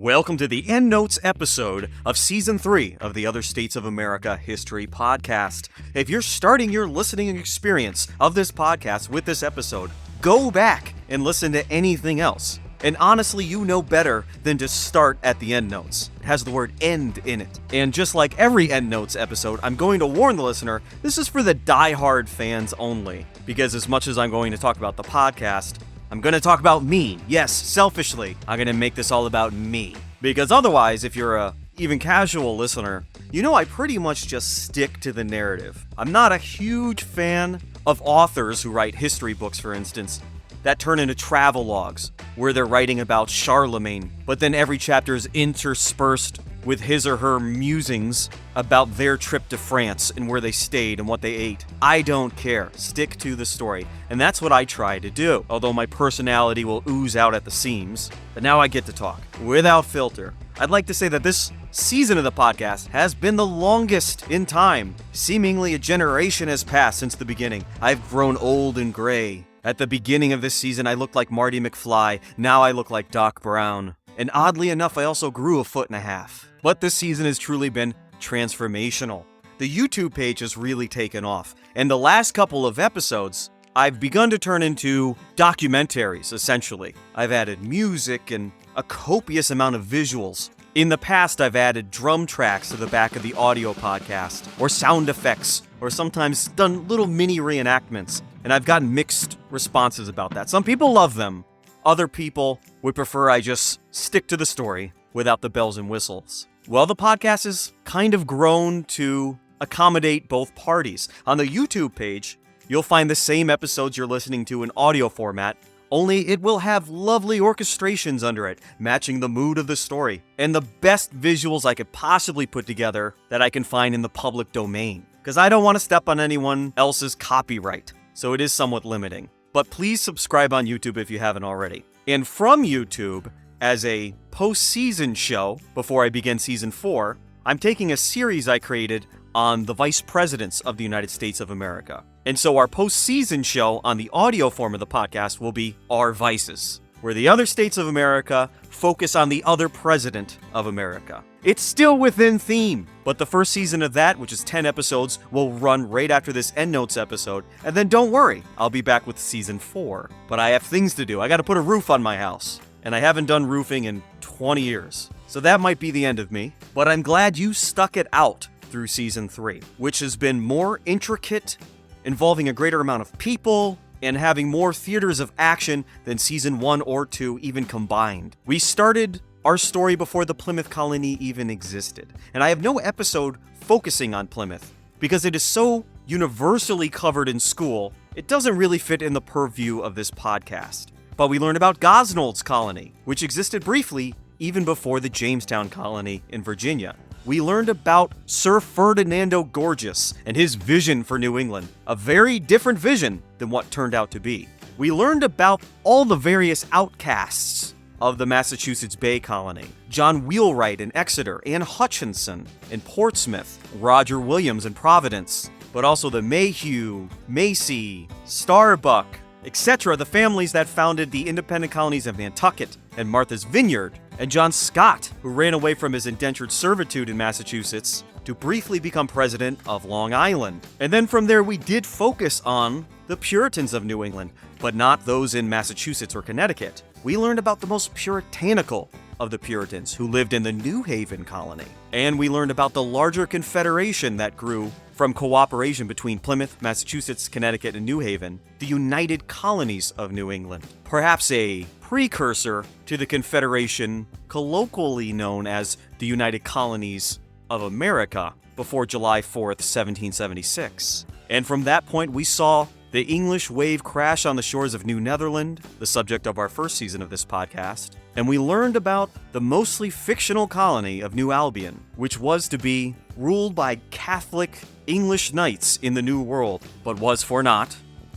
Welcome to the Endnotes episode of Season 3 of the Other States of America History Podcast. If you're starting your listening experience of this podcast with this episode, go back and listen to anything else. And honestly, you know better than to start at the Endnotes. It has the word end in it. And just like every Endnotes episode, I'm going to warn the listener, this is for the die-hard fans only. Because as much as I'm going to talk about the podcast, I'm going to talk about me. Yes, selfishly, I'm going to make this all about me. Because otherwise, if you're a even casual listener, you know I pretty much just stick to the narrative. I'm not a huge fan of authors who write history books, for instance, that turn into travel logs, where they're writing about Charlemagne, but then every chapter is interspersed with his or her musings about their trip to France and where they stayed and what they ate. I don't care. Stick to the story. And that's what I try to do, although my personality will ooze out at the seams. But now I get to talk without filter. I'd like to say that this season of the podcast has been the longest in time. Seemingly a generation has passed since the beginning. I've grown old and gray. At the beginning of this season, I looked like Marty McFly. Now I look like Doc Brown. And oddly enough, I also grew 1.5 feet. But this season has truly been transformational. The YouTube page has really taken off. And the last couple of episodes, I've begun to turn into documentaries, essentially. I've added music and a copious amount of visuals. In the past, I've added drum tracks to the back of the audio podcast, or sound effects, or sometimes done little mini reenactments. And I've gotten mixed responses about that. Some people love them. Other people would prefer I just stick to the story without the bells and whistles. Well, the podcast has kind of grown to accommodate both parties. On the YouTube page, you'll find the same episodes you're listening to in audio format, only it will have lovely orchestrations under it, matching the mood of the story, and the best visuals I could possibly put together that I can find in the public domain. Because I don't want to step on anyone else's copyright, so it is somewhat limiting. But please subscribe on YouTube if you haven't already. And from YouTube, as a post-season show, before I begin Season 4, I'm taking a series I created on the Vice Presidents of the United States of America. And so our post-season show on the audio form of the podcast will be Our Vices, where the other states of America focus on the other president of America. It's still within theme, but the first season of that, which is 10 episodes, will run right after this Endnotes episode, and then don't worry, I'll be back with Season 4. But I have things to do. I gotta put a roof on my house, and I haven't done roofing in 20 years. So that might be the end of me, but I'm glad you stuck it out through Season 3, which has been more intricate, involving a greater amount of people, and having more theaters of action than Season 1 or 2 even combined. We started our story before the Plymouth colony even existed, and I have no episode focusing on Plymouth, because it is so universally covered in school, it doesn't really fit in the purview of this podcast. But we learned about Gosnold's colony, which existed briefly even before the Jamestown colony in Virginia. We learned about Sir Ferdinando Gorges and his vision for New England, a very different vision than what turned out to be. We learned about all the various outcasts of the Massachusetts Bay Colony. John Wheelwright in Exeter, Anne Hutchinson in Portsmouth, Roger Williams in Providence, but also the Mayhew, Macy, Starbuck, etc., the families that founded the independent colonies of Nantucket and Martha's Vineyard, and John Scott, who ran away from his indentured servitude in Massachusetts to briefly become president of Long Island. And then from there, we did focus on the Puritans of New England, but not those in Massachusetts or Connecticut. We learned about the most puritanical of the Puritans who lived in the New Haven colony. And we learned about the larger confederation that grew from cooperation between Plymouth, Massachusetts, Connecticut, and New Haven, the United Colonies of New England. Perhaps a precursor to the Confederation colloquially known as the United Colonies of America before July 4th, 1776. And from that point, we saw the English wave crash on the shores of New Netherland, the subject of our first season of this podcast, and we learned about the mostly fictional colony of New Albion, which was to be ruled by Catholic English knights in the New World, but was for naught.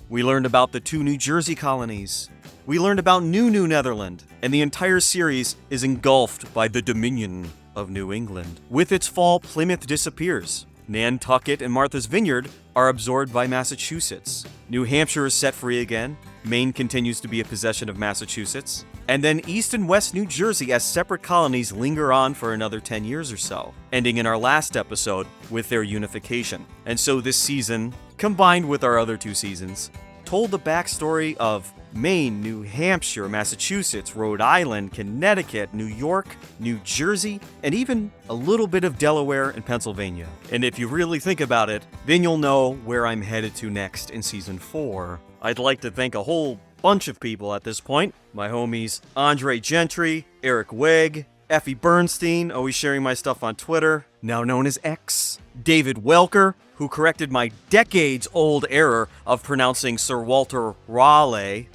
We learned about the 2 New Jersey colonies. We learned about New Netherland, and the entire series is engulfed by the Dominion of New England. With its fall, Plymouth disappears. Nantucket and Martha's Vineyard are absorbed by Massachusetts. New Hampshire is set free again. Maine continues to be a possession of Massachusetts. and then East and West New Jersey as separate colonies linger on for another 10 years or so, ending in our last episode with their unification. And so this season, combined with our other 2 seasons, told the backstory of Maine, New Hampshire, Massachusetts, Rhode Island, Connecticut, New York, New Jersey, and even a little bit of Delaware and Pennsylvania. And if you really think about it, then you'll know where I'm headed to next in Season 4. I'd like to thank a whole bunch of people at this point. My homies Andre Gentry, Eric Wegg, Effie Bernstein, always sharing my stuff on Twitter, now known as X, David Welker, who corrected my decades-old error of pronouncing Sir Walter Raleigh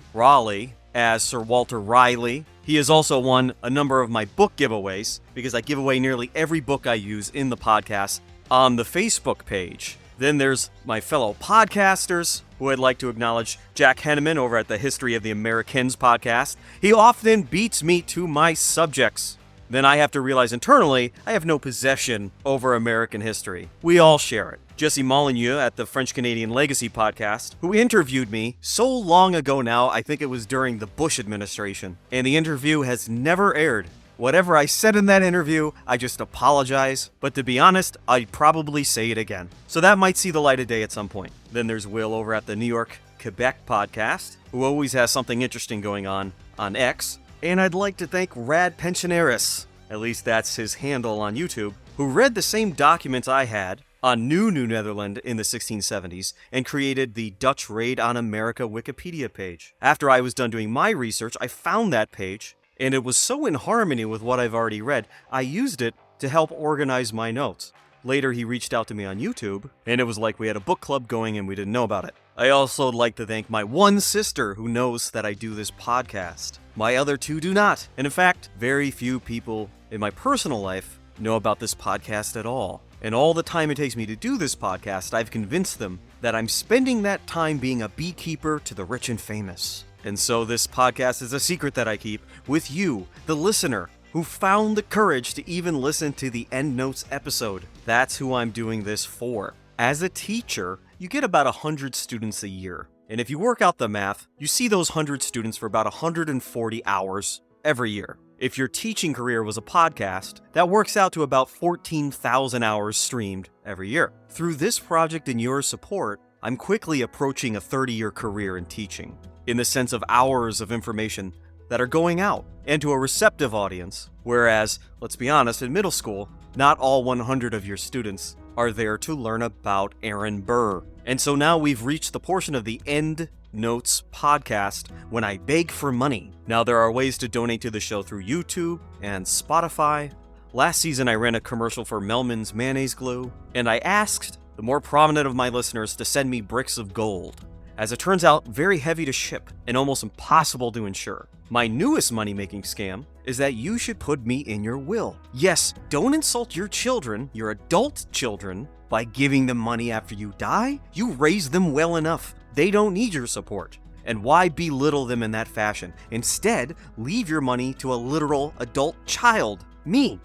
as Sir Walter Riley. He has also won a number of my book giveaways, because I give away nearly every book I use in the podcast on the Facebook page. Then there's my fellow podcasters, who I'd like to acknowledge Jack Henneman over at the History of the Americans podcast. He often beats me to my subjects. Then I have to realize internally, I have no possession over American history. We all share it. Jesse Molyneux at the French-Canadian Legacy podcast, who interviewed me so long ago now, I think it was during the Bush administration, and the interview has never aired. Whatever I said in that interview, I just apologize, but to be honest, I'd probably say it again. So that might see the light of day at some point. Then there's Will over at the New York, Quebec podcast, who always has something interesting going on X. And I'd like to thank Rad Pensionaris, at least that's his handle on YouTube, who read the same documents I had on New Netherland in the 1670s and created the Dutch Raid on America Wikipedia page. After I was done doing my research, I found that page, and it was so in harmony with what I've already read, I used it to help organize my notes. Later, he reached out to me on YouTube, and it was like we had a book club going and we didn't know about it. I also would like to thank my one sister who knows that I do this podcast. My other 2 do not. And in fact, very few people in my personal life know about this podcast at all. And all the time it takes me to do this podcast, I've convinced them that I'm spending that time being a beekeeper to the rich and famous. And so this podcast is a secret that I keep with you, the listener, who found the courage to even listen to the Endnotes episode. That's who I'm doing this for. As a teacher, you get about 100 students a year. And if you work out the math, you see those 100 students for about 140 hours every year. If your teaching career was a podcast, that works out to about 14,000 hours streamed every year. Through this project and your support, I'm quickly approaching a 30-year career in teaching, in the sense of hours of information that are going out and to a receptive audience. Whereas, let's be honest, in middle school, not all 100 of your students are there to learn about Aaron Burr. And so now we've reached the portion of the Endnotes podcast when I beg for money. Now there are ways to donate to the show through YouTube and Spotify. Last season I ran a commercial for Melman's mayonnaise glue, and I asked the more prominent of my listeners to send me bricks of gold. As it turns out, very heavy to ship and almost impossible to insure. My newest money-making scam is that you should put me in your will. Yes, don't insult your children, your adult children, by giving them money after you die. You raised them well enough. They don't need your support. And why belittle them in that fashion? Instead, leave your money to a literal adult child, me.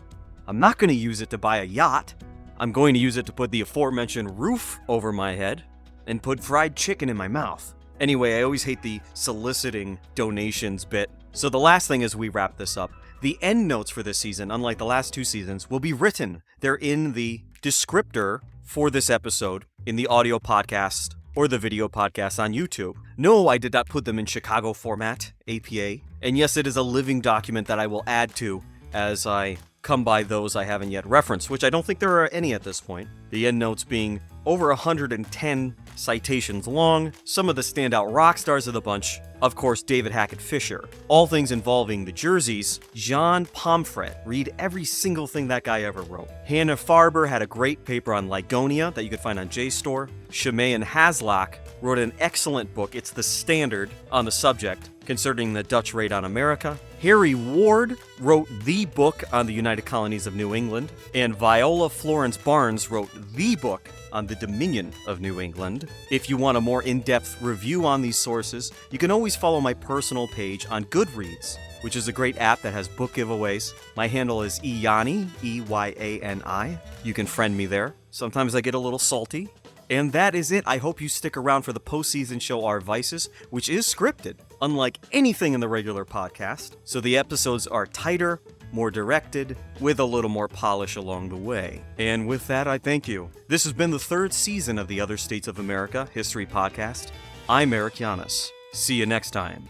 I'm not going to use it to buy a yacht. I'm going to use it to put the aforementioned roof over my head and put fried chicken in my mouth. Anyway, I always hate the soliciting donations bit. So the last thing as we wrap this up, the end notes for this season, unlike the last 2 seasons, will be written. They're in the descriptor for this episode in the audio podcast or the video podcast on YouTube. No, I did not put them in Chicago format, APA. And yes, it is a living document that I will add to as I come by those I haven't yet referenced, which I don't think there are any at this point. The endnotes being over 110 citations long, some of the standout rock stars of the bunch, of course David Hackett Fisher. All things involving the Jerseys, John Pomfret, read every single thing that guy ever wrote. Hannah Farber had a great paper on Ligonia that you could find on JSTOR. Chimay and Haslock wrote an excellent book, it's the standard on the subject, concerning the Dutch raid on America. Harry Ward wrote the book on the United Colonies of New England, and Viola Florence Barnes wrote the book on the Dominion of New England. If you want a more in-depth review on these sources, you can always follow my personal page on Goodreads, which is a great app that has book giveaways. My handle is Eyani, E-Y-A-N-I. You can friend me there. Sometimes I get a little salty. And that is it. I hope you stick around for the postseason show Our Vices, which is scripted. unlike anything in the regular podcast, so the episodes are tighter, more directed, with a little more polish along the way. And with that, I thank you. This has been the third season of the Other States of America History Podcast. I'm Eric Yanis. See you next time.